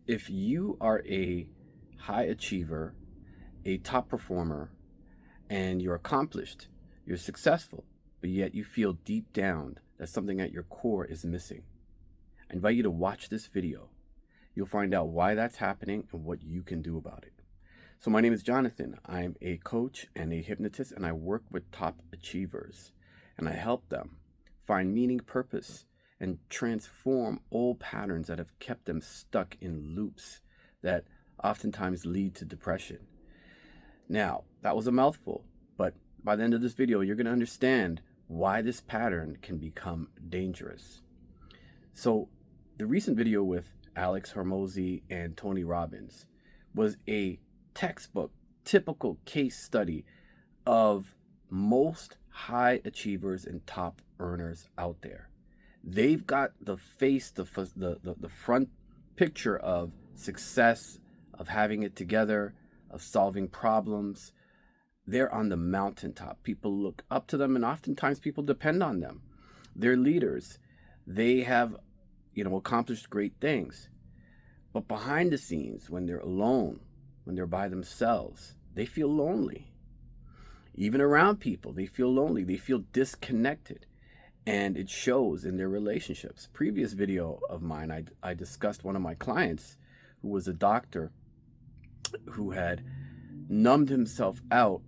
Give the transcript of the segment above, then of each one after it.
If you are a high achiever, a top performer, and you're accomplished, you're successful, but yet you feel deep down that something at your core is missing, I invite you to watch this video. You'll find out why that's happening and what you can do about it. So my name is Jonathan. I'm a coach and a hypnotist, and I work with top achievers, and I help them find meaning, purpose, and transform old patterns that have kept them stuck in loops that oftentimes lead to depression. Now, that was a mouthful, but by the end of this video, you're going to understand why this pattern can become dangerous. So the recent video with Alex Hormozi and Tony Robbins was a textbook, typical case study of most high achievers and top earners out there. They've got the face, the front picture of success, of having it together, of solving problems. They're on the mountaintop. People look up to them, and oftentimes people depend on them. They're leaders. They have, accomplished great things. But behind the scenes, when they're alone, when they're by themselves, they feel lonely. Even around people, they feel lonely. They feel disconnected. And it shows in their relationships. Previous video of mine, I discussed one of my clients who was a doctor who had numbed himself out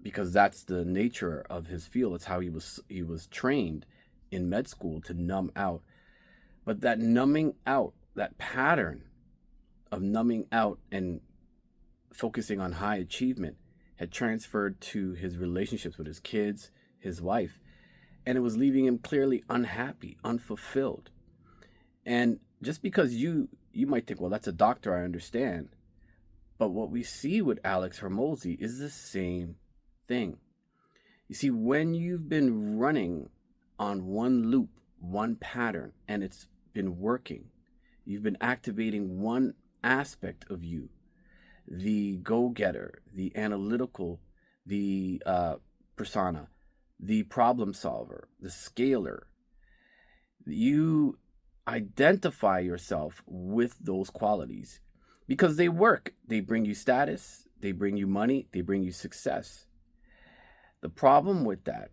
because that's the nature of his field. It's how he was trained in med school, to numb out. But that numbing out, that pattern of numbing out and focusing on high achievement, had transferred to his relationships with his kids, his wife, and it was leaving him clearly unhappy, unfulfilled. And just because you might think, well, that's a doctor, I understand. But what we see with Alex Hormozi is the same thing. You see, when you've been running on one loop, one pattern, and it's been working, you've been activating one aspect of you, the go-getter, the analytical, the persona, the problem solver, the scaler. You identify yourself with those qualities because they work. They bring you status, they bring you money, they bring you success. The problem with that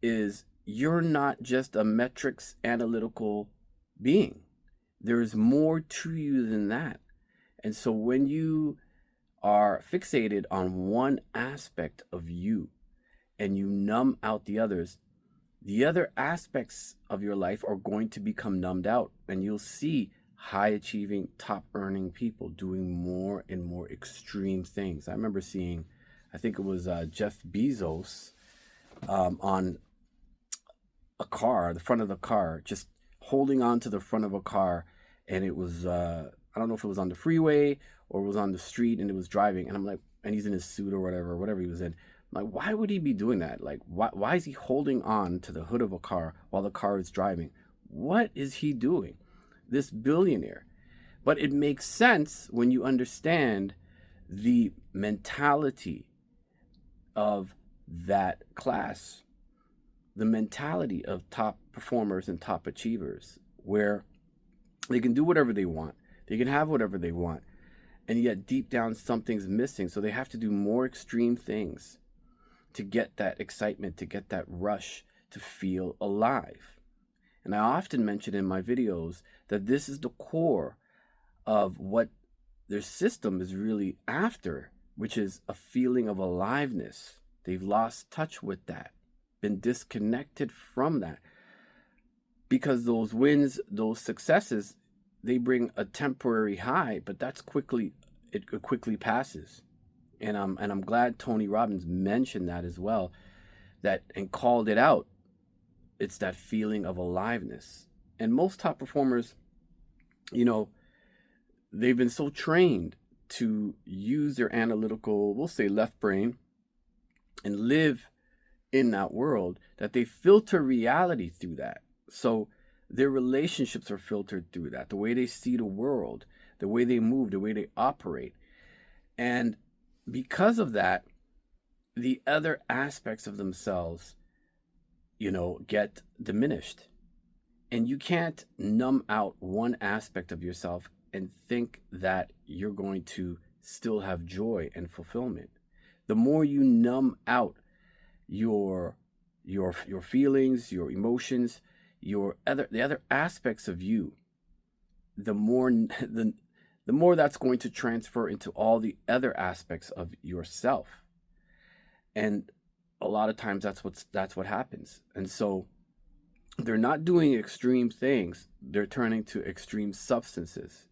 is you're not just a metrics analytical being. There's more to you than that. And so when you are fixated on one aspect of you, and you numb out the other aspects of your life are going to become numbed out, and you'll see high achieving, top earning people doing more and more extreme things. I remember seeing, I think it was Jeff Bezos on a car, the front of the car, just holding on to the front of a car, and it was, I don't know if it was on the freeway or it was on the street, and it was driving, and I'm like, and he's in his suit or whatever he was in. Like, why would he be doing that? Like, why is he holding on to the hood of a car while the car is driving? What is he doing? This billionaire. But it makes sense when you understand the mentality of that class, the mentality of top performers and top achievers, where they can do whatever they want, they can have whatever they want, and yet deep down something's missing. So they have to do more extreme things to get that excitement, to get that rush, to feel alive. And I often mention in my videos that this is the core of what their system is really after, which is a feeling of aliveness. They've lost touch with that, been disconnected from that. Because those wins, those successes, they bring a temporary high, but it quickly passes. And I'm glad Tony Robbins mentioned that as well, and called it out. It's that feeling of aliveness. And most top performers, they've been so trained to use their analytical, we'll say left brain, and live in that world, that they filter reality through that. So their relationships are filtered through that, the way they see the world, the way they move, the way they operate. And because of that, the other aspects of themselves, get diminished. And you can't numb out one aspect of yourself and think that you're going to still have joy and fulfillment. The more you numb out your your feelings, your emotions, the other aspects of you, the more the more that's going to transfer into all the other aspects of yourself. And a lot of times that's what happens. And so they're not doing extreme things, they're turning to extreme substances.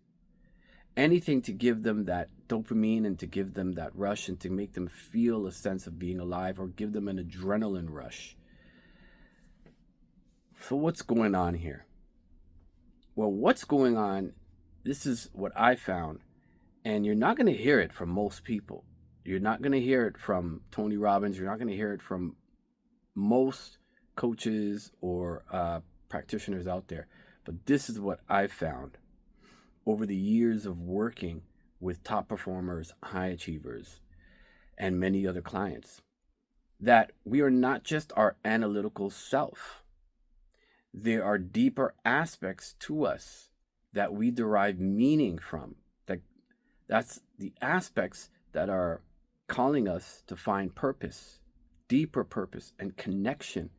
Anything to give them that dopamine and to give them that rush and to make them feel a sense of being alive or give them an adrenaline rush. So what's going on here? Well, what's going on, this is what I found, and you're not going to hear it from most people. You're not going to hear it from Tony Robbins. You're not going to hear it from most coaches or practitioners out there. But this is what I found over the years of working with top performers, high achievers, and many other clients, that we are not just our analytical self. There are deeper aspects to us that we derive meaning from. That's the aspects that are calling us to find purpose, deeper purpose and connection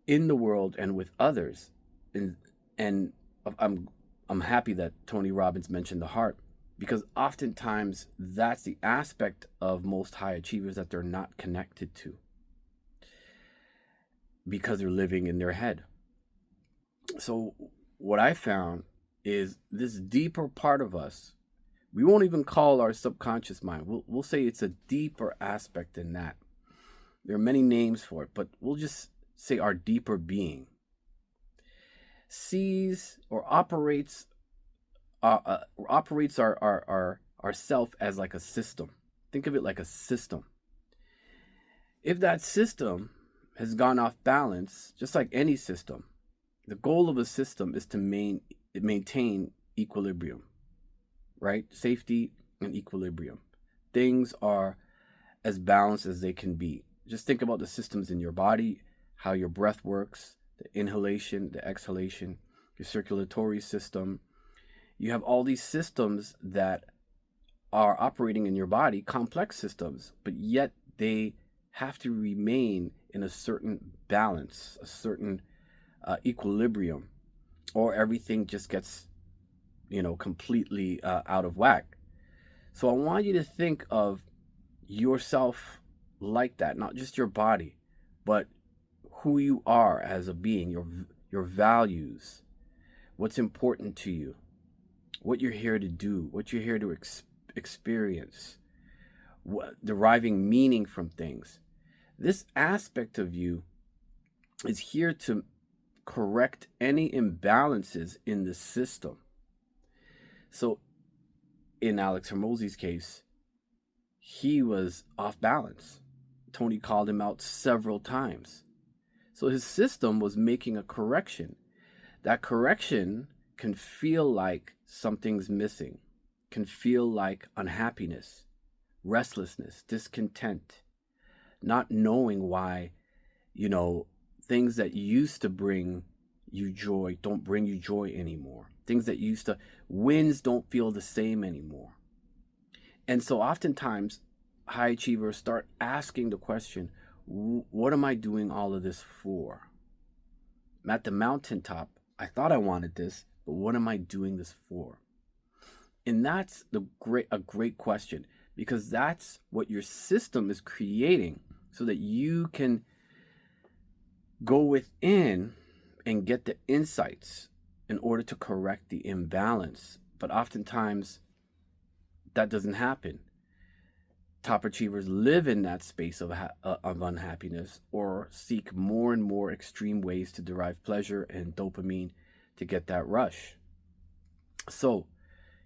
in the world and with others. And I'm happy that Tony Robbins mentioned the heart, because oftentimes that's the aspect of most high achievers that they're not connected to, because they're living in their head. So what I found is this deeper part of us, we won't even call our subconscious mind. We'll say it's a deeper aspect than that. There are many names for it, but we'll just say our deeper being sees or operates our self as like a system. Think of it like a system. If that system has gone off balance, just like any system, the goal of a system is to maintain equilibrium, right? Safety and equilibrium. Things are as balanced as they can be. Just think about the systems in your body, how your breath works, the inhalation, the exhalation, your circulatory system. You have all these systems that are operating in your body, complex systems, but yet they have to remain in a certain balance, a certain equilibrium, or everything just gets, completely out of whack. So I want you to think of yourself like that, not just your body, but who you are as a being, your values, what's important to you, what you're here to do, what you're here to experience, deriving meaning from things. This aspect of you is here to correct any imbalances in the system. So in Alex Hormozi's case, he was off balance. Tony called him out several times. So his system was making a correction. That correction can feel like something's missing, can feel like unhappiness, restlessness, discontent, not knowing why, things that used to bring you joy don't bring you joy anymore. Things that wins don't feel the same anymore. And so oftentimes high achievers start asking the question, what am I doing all of this for? I'm at the mountaintop. I thought I wanted this, but what am I doing this for? And that's a great question, because that's what your system is creating, so that you can go within and get the insights in order to correct the imbalance. But oftentimes that doesn't happen. Top achievers live in that space of unhappiness, or seek more and more extreme ways to derive pleasure and dopamine to get that rush. So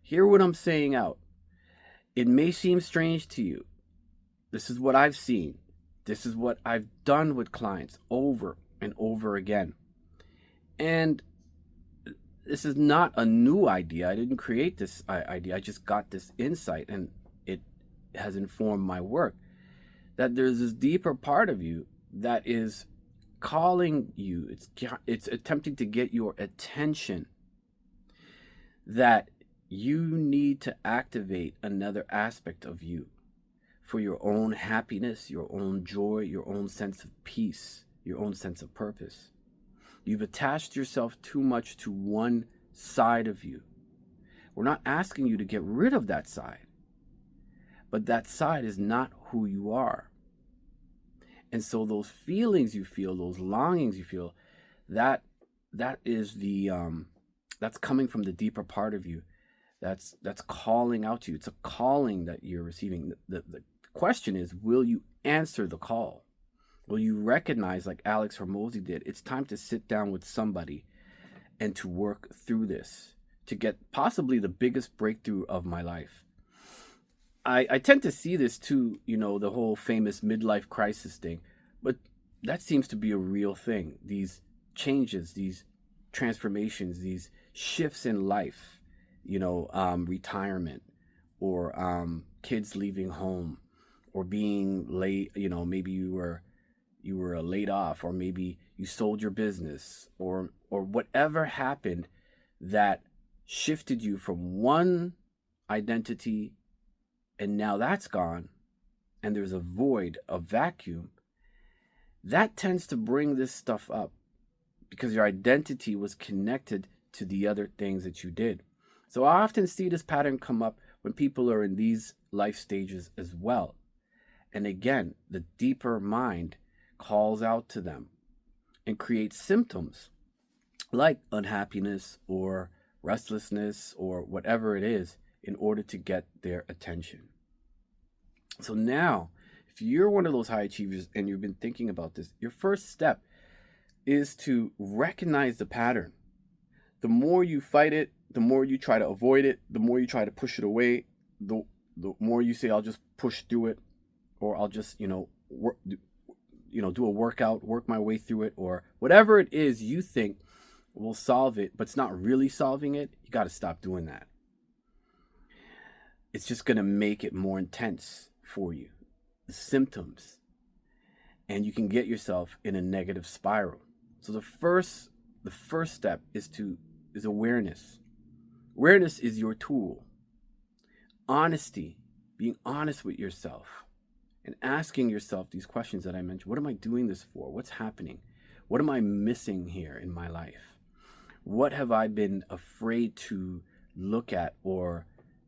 hear what I'm saying out. It may seem strange to you. This is what I've seen. This is what I've done with clients over and over again. And this is not a new idea. I didn't create this idea. I just got this insight, and it has informed my work, that there's this deeper part of you that is calling you. It's attempting to get your attention. that you need to activate another aspect of you for your own happiness, your own joy, your own sense of peace, your own sense of purpose. You've attached yourself too much to one side of you. We're not asking you to get rid of that side, but that side is not who you are. And so those feelings you feel, those longings you feel, that is the that's coming from the deeper part of you. That's calling out to you. It's a calling that you're receiving. The question is, will you answer the call? Will you recognize, like Alex Hormozi did, it's time to sit down with somebody and to work through this, to get possibly the biggest breakthrough of my life. I tend to see this too, the whole famous midlife crisis thing, but that seems to be a real thing. These changes, these transformations, these shifts in life, retirement, or kids leaving home, or being late, maybe you were laid off, or maybe you sold your business, or whatever happened that shifted you from one identity, and now that's gone, and there's a void, a vacuum. That tends to bring this stuff up because your identity was connected to the other things that you did. So I often see this pattern come up when people are in these life stages as well. And again, the deeper mind calls out to them and creates symptoms like unhappiness or restlessness or whatever it is in order to get their attention. So now, if you're one of those high achievers and you've been thinking about this, your first step is to recognize the pattern. The more you fight it, the more you try to avoid it, the more you try to push it away, the more you say, I'll just push through it, or I'll just, do a workout, work my way through it, or whatever it is you think will solve it, but it's not really solving it. You got to stop doing that. It's just going to make it more intense for you, the symptoms, and you can get yourself in a negative spiral. So the first step is awareness. Awareness is your tool. Honesty, being honest with yourself and asking yourself these questions that I mentioned. What am I doing this for? What's happening? What am I missing here in my life? What have I been afraid to look at or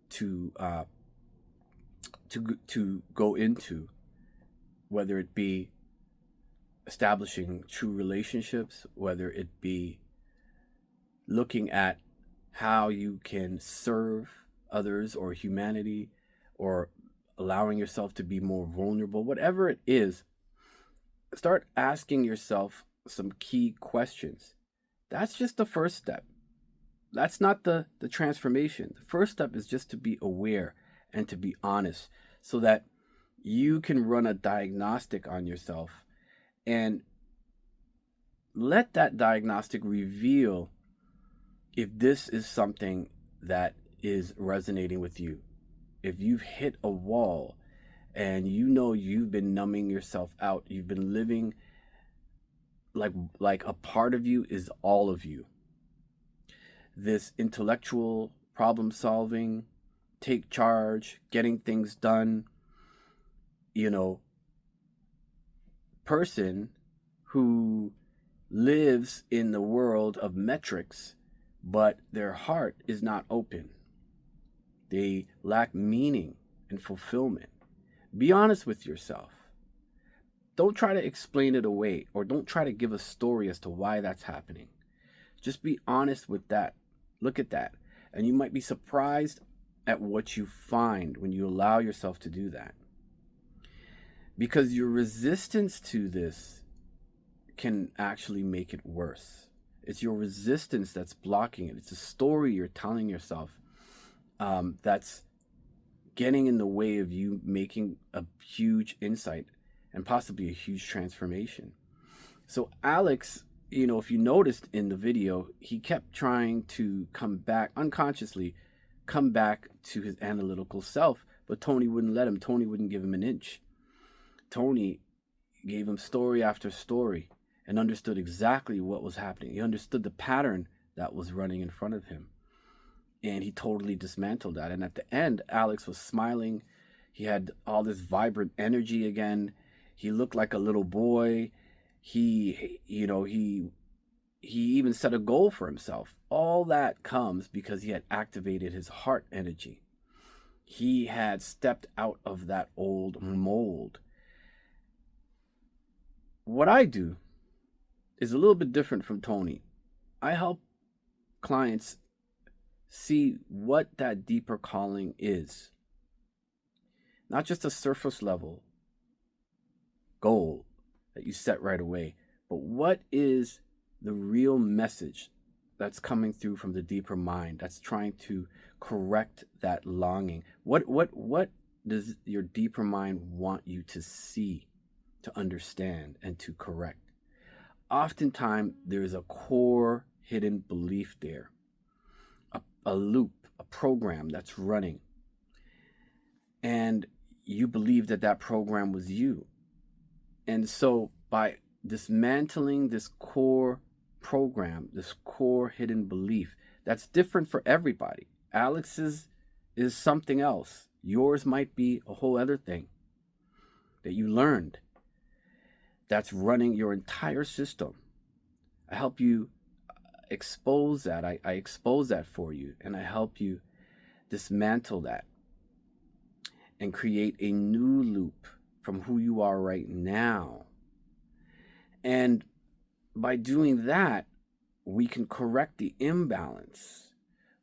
to go into, whether it be establishing true relationships, whether it be looking at how you can serve others or humanity, or allowing yourself to be more vulnerable, whatever it is, start asking yourself some key questions. That's just the first step. That's not the transformation. The first step is just to be aware and to be honest so that you can run a diagnostic on yourself and let that diagnostic reveal if this is something that is resonating with you. If you've hit a wall and you've been numbing yourself out, you've been living like a part of you is all of you. This intellectual problem solving, take charge, getting things done, person who lives in the world of metrics, but their heart is not open. They lack meaning and fulfillment. Be honest with yourself. Don't try to explain it away, or don't try to give a story as to why that's happening. Just be honest with that. Look at that. And you might be surprised at what you find when you allow yourself to do that. Because your resistance to this can actually make it worse. It's your resistance that's blocking it. It's a story you're telling yourself that's getting in the way of you making a huge insight and possibly a huge transformation. So Alex, if you noticed in the video, he kept trying to unconsciously come back to his analytical self, but Tony wouldn't let him. Tony wouldn't give him an inch. Tony gave him story after story and understood exactly what was happening. He understood the pattern that was running in front of him. And he totally dismantled that. And at the end, Alex was smiling. He had all this vibrant energy again. He looked like a little boy. He even set a goal for himself. All that comes because he had activated his heart energy. He had stepped out of that old mold. What I do is a little bit different from Tony. I help clients see what that deeper calling is. Not just a surface level goal that you set right away, but what is the real message that's coming through from the deeper mind that's trying to correct that longing? What does your deeper mind want you to see, to understand, and to correct? Oftentimes, there's a core hidden belief there, a loop, a program that's running. And you believe that that program was you. And so by dismantling this core program, this core hidden belief, that's different for everybody. Alex's is something else. Yours might be a whole other thing that you learned that's running your entire system. I help you expose that. I expose that for you, and I help you dismantle that and create a new loop from who you are right now. And by doing that, we can correct the imbalance.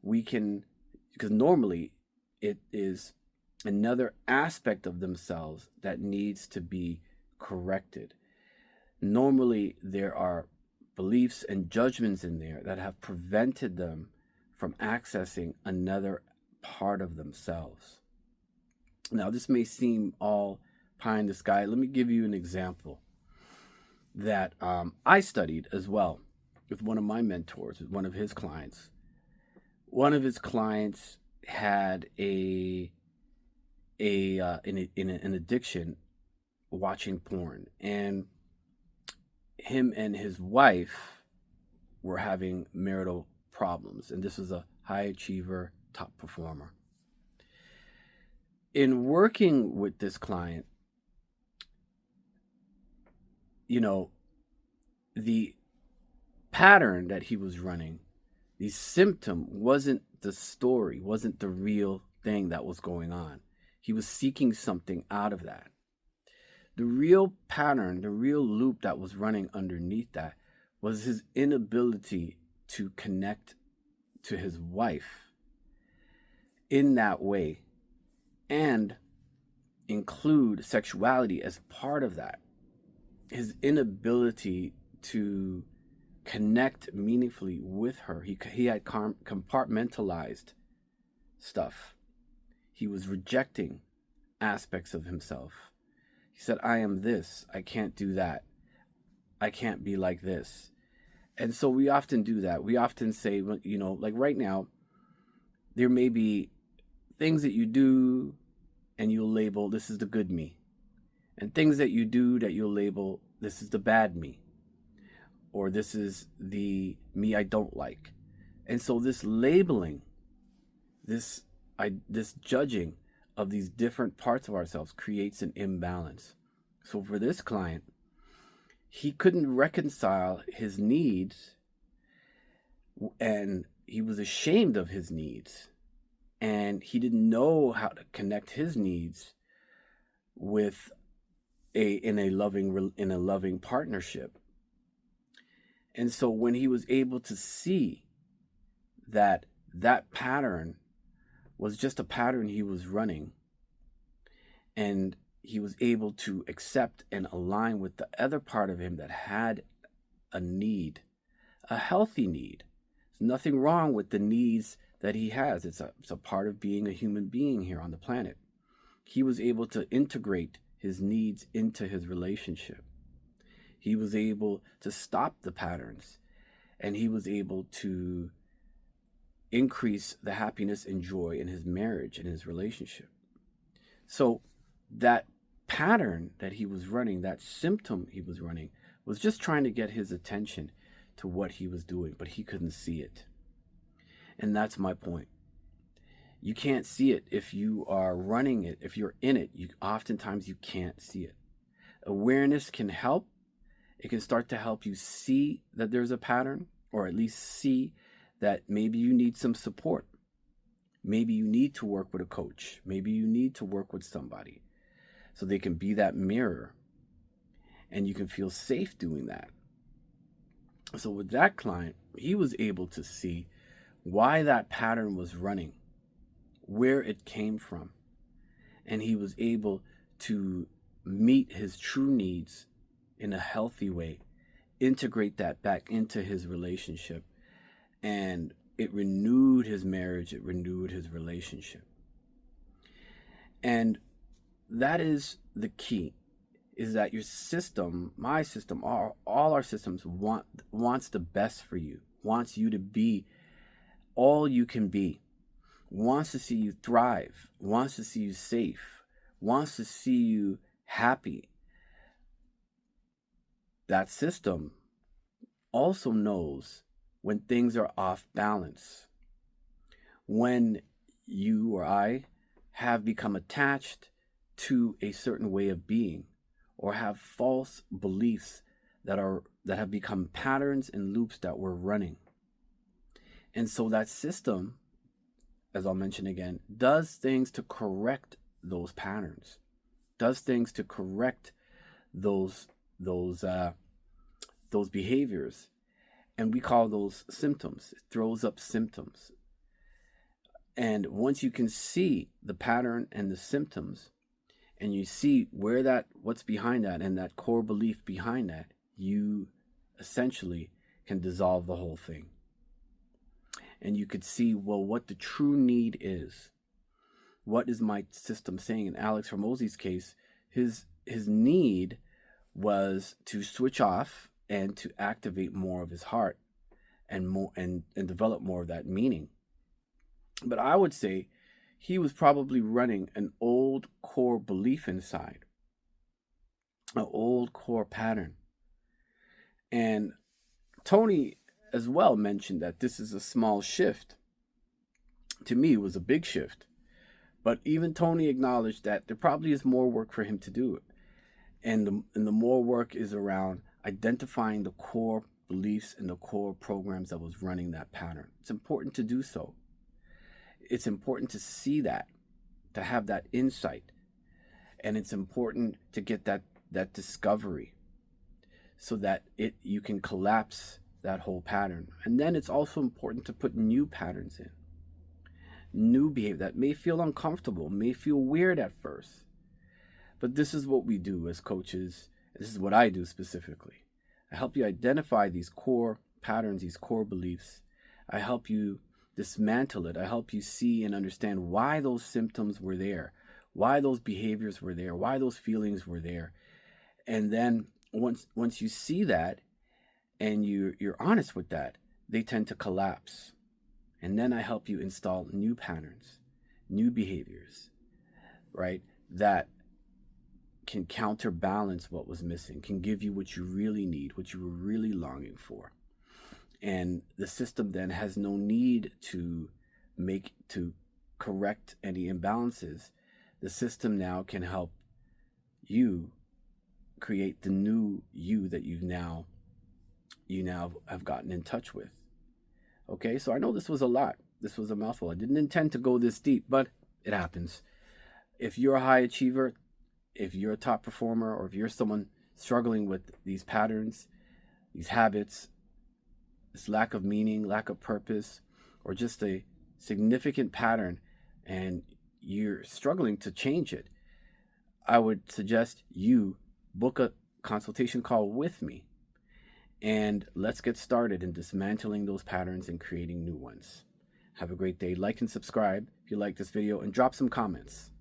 Because normally it is another aspect of themselves that needs to be corrected. Normally there are beliefs and judgments in there that have prevented them from accessing another part of themselves. Now, this may seem all pie in the sky. Let me give you an example that I studied as well with one of my mentors, with one of his clients. One of his clients had an addiction watching porn, and him and his wife were having marital problems, and this was a high achiever, top performer. In working with this client, the pattern that he was running, the symptom wasn't the story, wasn't the real thing that was going on. He was seeking something out of that. The real pattern, the real loop that was running underneath that was his inability to connect to his wife in that way and include sexuality as part of that. His inability to connect meaningfully with her. He had compartmentalized stuff. He was rejecting aspects of himself. He said, I am this. I can't do that. I can't be like this. And so we often do that. We often say, like right now, there may be things that you do and you'll label, this is the good me. And things that you do that you'll label, this is the bad me. Or this is the me I don't like. And so this labeling, this judging of these different parts of ourselves creates an imbalance. So for this client, he couldn't reconcile his needs, and he was ashamed of his needs, and he didn't know how to connect his needs with in a loving partnership. And so when he was able to see that pattern was just a pattern he was running, and he was able to accept and align with the other part of him that had a need, a healthy need. There's nothing wrong with the needs that he has. It's a part of being a human being here on the planet. He was able to integrate his needs into his relationship. He was able to stop the patterns, and he was able to increase the happiness and joy in his marriage and his relationship. So that pattern that he was running, that symptom he was running, was just trying to get his attention to what he was doing, but he couldn't see it. And that's my point. You can't see it if you are running it. If you're in it, oftentimes you can't see it. Awareness can help. It can start to help you see that there's a pattern, or at least see that maybe you need some support. Maybe you need to work with a coach. Maybe you need to work with somebody so they can be that mirror and you can feel safe doing that. So with that client, he was able to see why that pattern was running, where it came from, and he was able to meet his true needs in a healthy way, integrate that back into his relationship, and it renewed his marriage, it renewed his relationship. And that is the key, is that your system, my system, all our systems wants the best for you, wants you to be all you can be, wants to see you thrive, wants to see you safe, wants to see you happy. That system also knows when things are off balance, when you or I have become attached to a certain way of being, or have false beliefs that have become patterns and loops that we're running. And so that system, as I'll mention again, does things to correct those patterns, does things to correct those behaviors, and we call those symptoms. It throws up symptoms. And once you can see the pattern and the symptoms, and you see what's behind that, and that core belief behind that, you essentially can dissolve the whole thing. And you could see, well, what the true need is. What is my system saying? In Alex Hormozi's case, his need was to switch off and to activate more of his heart and develop more of that meaning. But I would say he was probably running an old core belief inside, an old core pattern. And Tony as well mentioned that this is a small shift. To me, it was a big shift. But even Tony acknowledged that there probably is more work for him to do. And the more work is around identifying the core beliefs and the core programs that was running that pattern. It's important to do so. It's important to see that, to have that insight. And it's important to get that discovery so that you can collapse that whole pattern. And then it's also important to put new patterns in. New behavior that may feel uncomfortable, may feel weird at first. But this is what we do as coaches. This is what I do specifically. I help you identify these core patterns, these core beliefs. I help you dismantle it. I help you see and understand why those symptoms were there, why those behaviors were there, why those feelings were there. And then once you see that and you're honest with that, they tend to collapse. And then I help you install new patterns, new behaviors, right? That can counterbalance what was missing, can give you what you really need, what you were really longing for. And the system then has no need to correct any imbalances. The system now can help you create the new you that you now have gotten in touch with. Okay, so I know this was a lot. This was a mouthful. I didn't intend to go this deep, but it happens. If you're a high achiever, if you're a top performer, or if you're someone struggling with these patterns, these habits, this lack of meaning, lack of purpose, or just a significant pattern, and you're struggling to change it, I would suggest you book a consultation call with me. And let's get started in dismantling those patterns and creating new ones. Have a great day. Like and subscribe if you like this video, and drop some comments.